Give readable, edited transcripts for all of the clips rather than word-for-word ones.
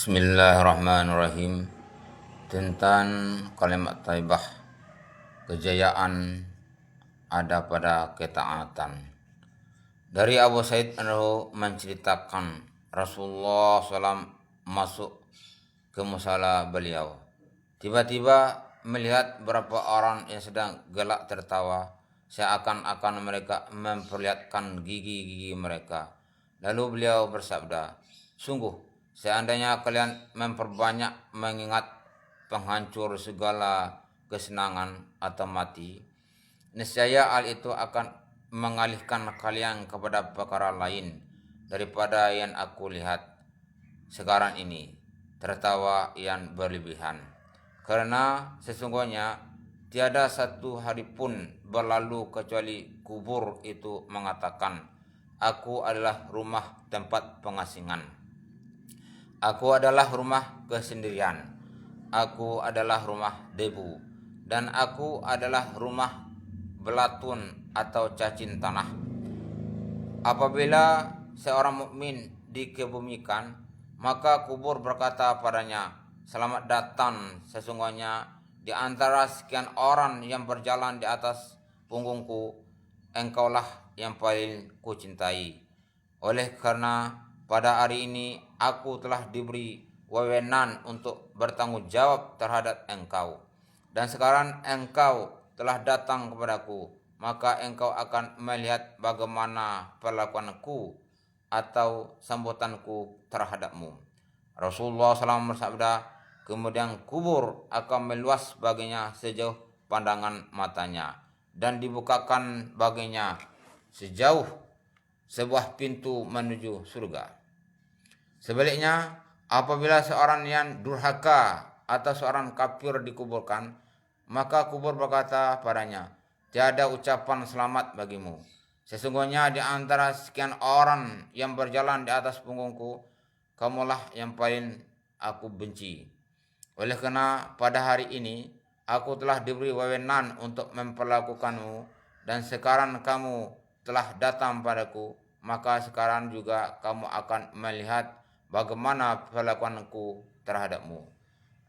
Bismillahirrahmanirrahim. Tentang kalimat thayyibah, kejayaan ada pada ketaatan. Dari Abu Sa'id anhu menceritakan Rasulullah SAW masuk ke musala beliau. Tiba-tiba melihat beberapa orang yang sedang gelak tertawa, seakan-akan mereka memperlihatkan gigi-gigi mereka. Lalu beliau bersabda, "Sungguh, seandainya kalian memperbanyak mengingat penghancur segala kesenangan atau mati, niscaya hal itu akan mengalihkan kalian kepada perkara lain daripada yang aku lihat sekarang ini, tertawa yang berlebihan. Karena sesungguhnya tiada satu hari pun berlalu kecuali kubur itu mengatakan, aku adalah rumah tempat pengasingan. Aku adalah rumah kesendirian. Aku adalah rumah debu. Dan aku adalah rumah belatun atau cacing tanah. Apabila seorang mukmin dikebumikan, maka kubur berkata padanya, selamat datang, sesungguhnya di antara sekian orang yang berjalan di atas punggungku, engkaulah yang paling kucintai. Oleh karena pada hari ini aku telah diberi wewenang untuk bertanggung jawab terhadap engkau. Dan sekarang engkau telah datang kepadaku, maka engkau akan melihat bagaimana perlakuanku atau sambutanku terhadapmu. Rasulullah SAW bersabda, kemudian kubur akan meluas baginya sejauh pandangan matanya, dan dibukakan baginya sejauh sebuah pintu menuju surga. Sebaliknya, apabila seorang yang durhaka atau seorang kafir dikuburkan, maka kubur berkata padanya, tiada ucapan selamat bagimu. Sesungguhnya di antara sekian orang yang berjalan di atas punggungku, kamulah yang paling aku benci. Oleh karena pada hari ini aku telah diberi wewenang untuk memperlakukanmu, dan sekarang kamu telah datang padaku, maka sekarang juga kamu akan melihat bagaimana perlakuanku terhadapmu.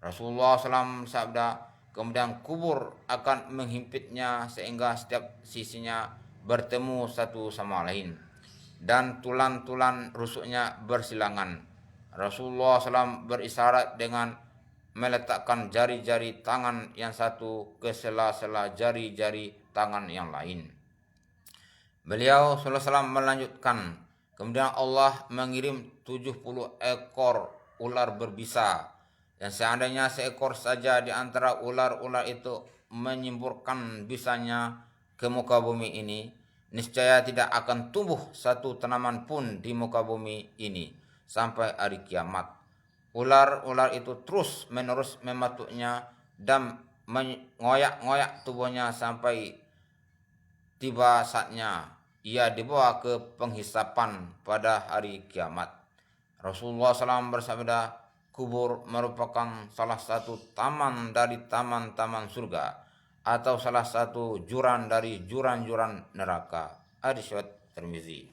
Rasulullah SAW sabda, kemudian kubur akan menghimpitnya sehingga setiap sisinya bertemu satu sama lain, dan tulang-tulang rusuknya bersilangan. Rasulullah SAW berisyarat dengan meletakkan jari-jari tangan yang satu ke sela-sela jari-jari tangan yang lain. Beliau SAW melanjutkan, kemudian Allah mengirim 70 ekor ular berbisa, dan seandainya seekor saja di antara ular-ular itu menyemburkan bisanya ke muka bumi ini, niscaya tidak akan tumbuh satu tanaman pun di muka bumi ini sampai hari kiamat. Ular-ular itu terus menerus mematuknya dan mengoyak-ngoyak tubuhnya sampai tiba saatnya ia dibawa ke penghisapan pada hari kiamat. Rasulullah SAW bersabda, kubur merupakan salah satu taman dari taman-taman surga, atau salah satu jurang dari jurang-jurang neraka. Hadis riwayat Tirmizi.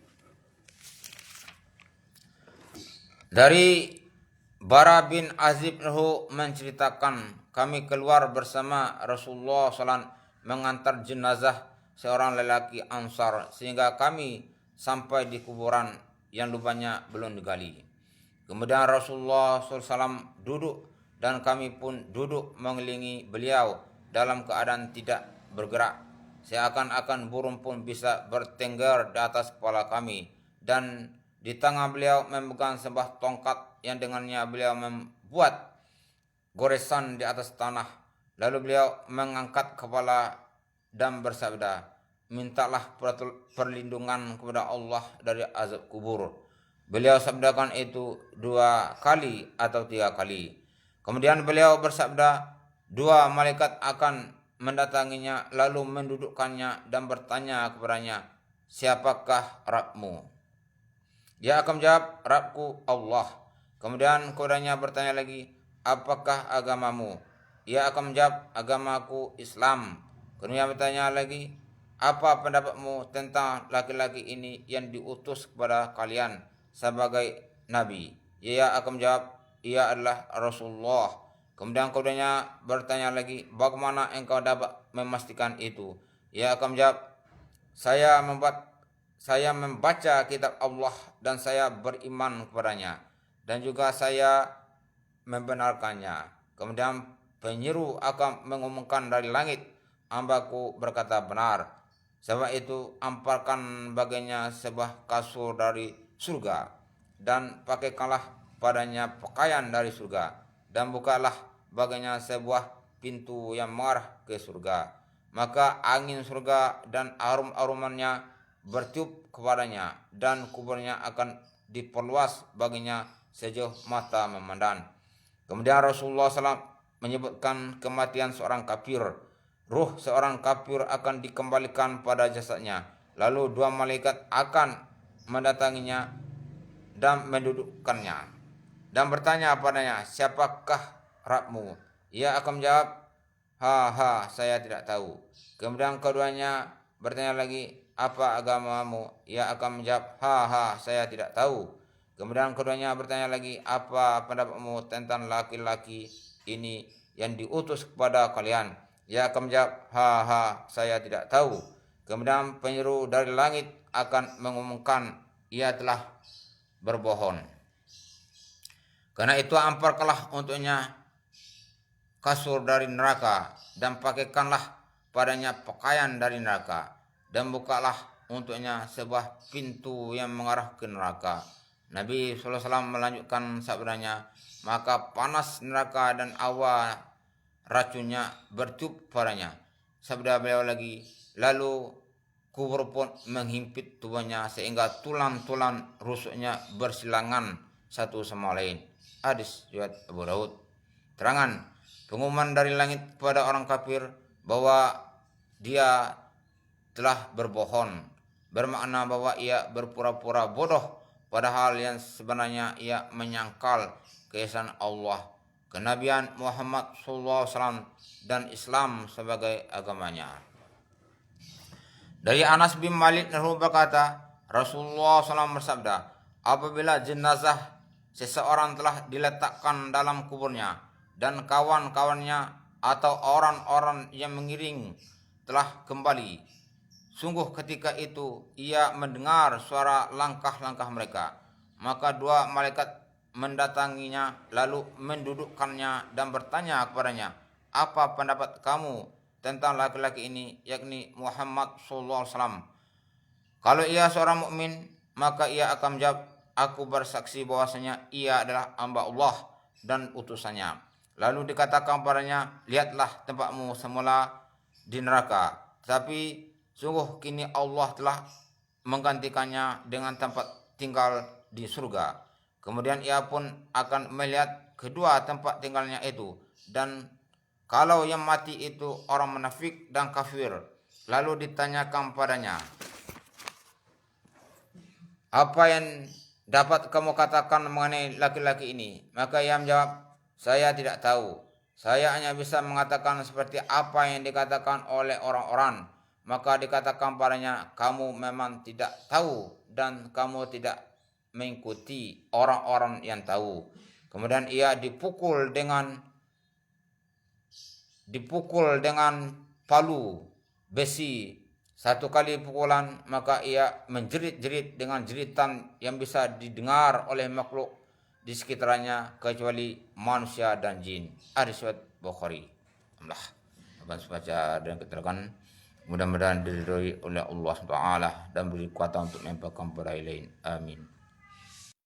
Dari Bara bin Azib menceritakan, kami keluar bersama Rasulullah SAW mengantar jenazah seorang lelaki Ansar sehingga kami sampai di kuburan yang lubangnya belum digali. Kemudian Rasulullah SAW duduk dan kami pun duduk mengelilingi beliau dalam keadaan tidak bergerak, seakan-akan burung pun bisa bertengger di atas kepala kami, dan di tangan beliau memegang sebuah tongkat yang dengannya beliau membuat goresan di atas tanah. Lalu beliau mengangkat kepala dan bersabda, mintalah perlindungan kepada Allah dari azab kubur. Beliau sabdakan itu 2 kali atau 3 kali. Kemudian beliau bersabda, 2 malaikat akan mendatanginya lalu mendudukkannya dan bertanya kepadanya, siapakah Rabbmu? Dia akan menjawab, Rabbku Allah. Kemudian kepadanya bertanya lagi, apakah agamamu? Ia akan menjawab, agamaku Islam. Kemudian bertanya lagi, apa pendapatmu tentang laki-laki ini yang diutus kepada kalian sebagai nabi? Ia akan menjawab, ia adalah Rasulullah. Kemudiannya bertanya lagi, bagaimana engkau dapat memastikan itu? Ia akan menjawab, saya membaca kitab Allah dan saya beriman kepadanya, dan juga saya membenarkannya. Kemudian penyeru akan mengumumkan dari langit, hambaku berkata benar. Sebab itu amparkan baginya sebuah kasur dari surga, dan pakaikanlah padanya pakaian dari surga, dan bukalah baginya sebuah pintu yang mengarah ke surga. Maka angin surga dan arum-arumannya bertiup kepadanya, dan kuburnya akan diperluas baginya sejauh mata memandang. Kemudian Rasulullah SAW menyebutkan kematian seorang kafir. Ruh seorang kafir akan dikembalikan pada jasadnya. Lalu dua malaikat akan mendatanginya dan mendudukkannya, dan bertanya padanya, siapakah Rabbmu? Ia akan menjawab, ha, saya tidak tahu. Kemudian keduanya bertanya lagi, apa agamamu? Ia akan menjawab, ha, saya tidak tahu. Kemudian keduanya bertanya lagi, apa pendapatmu tentang laki-laki ini yang diutus kepada kalian? Ia akan menjawab, ha, saya tidak tahu. Kemudian penyeru dari langit akan mengumumkan, ia telah berbohong. Karena itu amparkanlah untuknya kasur dari neraka, dan pakaikanlah padanya pakaian dari neraka, dan bukalah untuknya sebuah pintu yang mengarah ke neraka. Nabi SAW melanjutkan sabdanya, maka panas neraka dan awa racunnya bertiup padanya. Sabda beliau lagi, lalu kubur pun menghimpit tubuhnya sehingga tulang-tulang rusuknya bersilangan satu sama lain. Hadis riwayat Abu Daud. Terangan pengumuman dari langit kepada orang kafir bahwa dia telah berbohong, bermakna bahwa ia berpura-pura bodoh, padahal yang sebenarnya ia menyangkal keesaan Allah, kenabian Muhammad SAW, dan Islam sebagai agamanya. Dari Anas bin Malik berkata, Rasulullah SAW bersabda, apabila jenazah seseorang telah diletakkan dalam kuburnya, dan kawan-kawannya atau orang-orang yang mengiring telah kembali, sungguh ketika itu ia mendengar suara langkah-langkah mereka. Maka dua malaikat mendatanginya, lalu mendudukkannya dan bertanya kepadanya, apa pendapat kamu tentang laki-laki ini, yakni Muhammad SAW? Kalau ia seorang mukmin, maka ia akan menjawab, aku bersaksi bahwasanya ia adalah hamba Allah dan utusannya. Lalu dikatakan padanya, lihatlah tempatmu semula di neraka, tapi sungguh kini Allah telah menggantikannya dengan tempat tinggal di surga. Kemudian ia pun akan melihat kedua tempat tinggalnya itu, dan kalau yang mati itu orang munafik dan kafir, lalu ditanyakan padanya, apa yang dapat kamu katakan mengenai laki-laki ini? Maka ia menjawab, saya tidak tahu. Saya hanya bisa mengatakan seperti apa yang dikatakan oleh orang-orang. Maka dikatakan padanya, kamu memang tidak tahu dan kamu tidak mengikuti orang-orang yang tahu. Kemudian ia dipukul dengan palu besi 1 kali pukulan, maka ia menjerit-jerit dengan jeritan yang bisa didengar oleh makhluk di sekitarnya kecuali manusia dan jin. Hadis riwayat Bukhari. Alhamdulillah. Akan baca dan keterangan, mudah-mudahan diridhoi oleh Allah SWT dan beri kekuatan untuk menyampaikan kepada lain. Amin.